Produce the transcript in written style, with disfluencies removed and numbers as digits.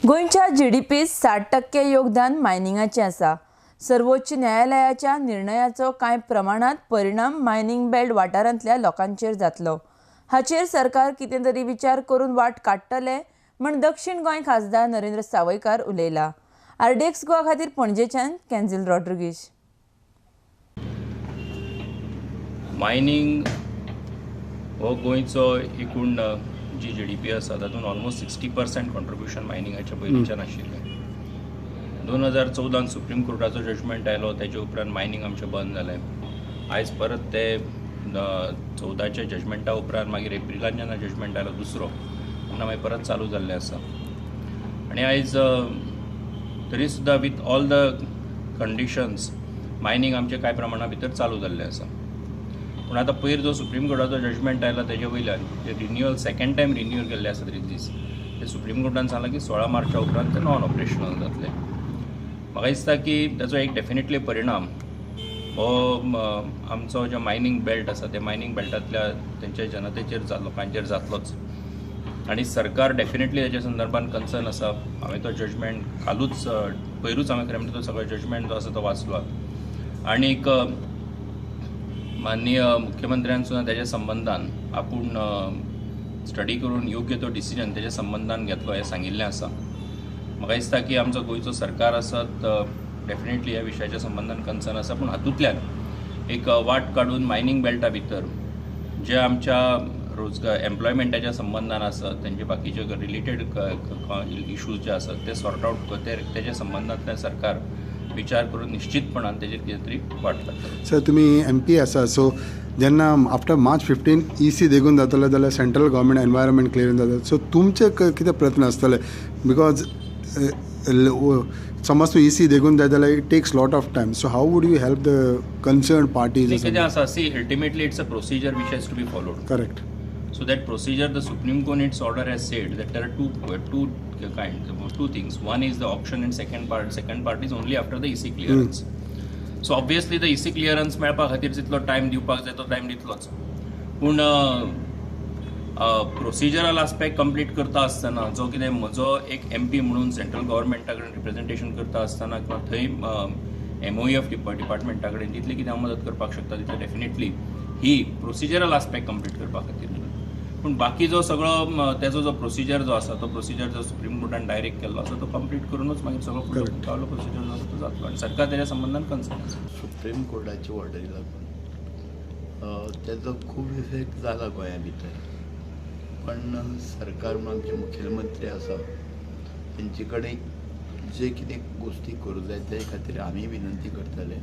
गोंयच्या जीडीपीत 60% योगदान मायनिंगाचें आसा. सर्वोच्च न्यायालयाच्या निर्णयाचो कांय प्रमाणात परिणाम मायनिंग बेल्ट वाठारांतल्या लोकांचेर जातलो. हाचेर सरकार कितें तरी विचार करून वाट काडटले म्हण दक्षिण गोंय खासदार नरेंद्र सावयकार उलयला. आरडीएक्स गोवा खातीर पणजेच्यान कॅन्झिल रॉड्रिगीज. मायनिंग हो गोंयचो एकूण जी जीडीपी आसा तातूंत ऑलमोस्ट 60% कॉन्ट्रिब्युशन मायनिंगाच्या पयलींच्यान आशिल्लें. 2014 सुप्रीम कोर्टाचो जजमेंट आयलो, तेजे उपरांत मायनिंग आमचें बंद जालें. आयज परत ते 14च्या जजमेंटा उपरांत मागीर एप्रिलान जेन्ना जजमेंट आयलो दुसरो, तेन्ना मागीर परत चालू जाल्लें आसा. आनी आयज तरी सुद्दां with all the conditions mining आमचें कांय प्रमाणा भितर चालू जाल्लें आसा. पूण आतां पयर जो सुप्रीम कोर्टाचो जजमेंट आयला तेजे वयल्यान जे रिन्युअल सेकंड टायम रिन्यू केल्ले आसा 3 दीस, ते सुप्रीम कोर्टान सांगलां की 16 मार्चा उपरांत ते नॉन ऑपरेशनल जातले. म्हाका दिसता की ताचो एक डेफिनेटली परिणाम हो आमचो जो मायनिंग बेल्ट आसा ते मायनिंग बेल्टांतल्या तेंच्या जनतेचेर लोकांचेर जातलोच. आनी सरकार डेफिनेटली तेच्या संदर्भात कन्सर्न आसा. हांवें तो जजमेंट कालूच पयरूच हांवें खरें म्हणटा तो सगळो जजमेंट जो आसा तो वाचलो. आनीक माननीय मुख्यमंत्र्यान सुद्दां तेज्या संबंधान आपूण स्टडी करून योग्य तो डिसिजन तेज्या संबंधान घेतलो हें सांगिल्लें आसा. म्हाका दिसता की आमचो गोंयचो सरकार आसा डेफिनेटली ह्या विशयाच्या संबंधान कन्सर्न आसा. पूण हातूंतल्यान एक वाट काडून मायनिंग बेल्टा भितर जे आमच्या रोजगार एम्प्लॉयमेंटाच्या संबंधान आसत, तेंचे बाकीचे रिलेटेड इश्यूज जे आसात ते सॉर्ट आउट तेज्या संबंधांतल्यान सरकार विचार करून निश्चितपणान तेजेर कितें तरी वाट लागतली. सर, तुम्ही MP आसा, सो जेन्ना आफ्टर मार्च 15 EC देगून जातले जाल्यार सेंट्रल गव्हर्मेंट एनवायरमेंट क्लियरन्स जाता. सो तुमचे कितें प्रयत्न आसतले? बिकॉज समज तूं EC देगून जाय जाल्यार it takes lot of time. So how would you help the concern parties? कितें आसा, see ultimately it's a procedure which has to be followed. Correct. So that procedure, the Supreme Court in its order has said that there are two things. One is the auction, and second part is only after the EC clearance. So obviously the EC clearance मेळपा खातीर जितलो time दिवपाक जाय तो time दितलोच. पूण procedural aspect complete करता आसतना जो कितें म्हजो एक MP म्हणून सेंट्रल गव्हर्मेंटा कडेन रिप्रेझेंटेशन करता आसतना किंवा थंय MOEF डिपार्टमेंटा कडेन जितली कितें हांव मदत करपाक शकता तितलें डेफिनेटली ही प्रोसिजरल आस्पेक्ट कंप्लीट करपा खातीर. पूण बाकी जो सगळो तेजो जो प्रोसिजर जो आसा तो प्रोसिजर जो सुप्रीम कोर्टान डायरेक्ट केल्लो आसा तो कंप्लीट करूनच मागीर सगळो पावलो प्रोसिजर जो आसा तो जातलो. आनी सरकार तेज्या संबंधान कन्सर्न आसा. सुप्रीम कोर्टाची ऑर्डरी लागून तेजो खूब इफेक्ट जाला गोंया भितर. पण सरकार आमचे मुखेलमंत्री आसा तेंचे कडेन जे कितें गोश्टी करूं जाय ते खातीर आमी विनंती करतले.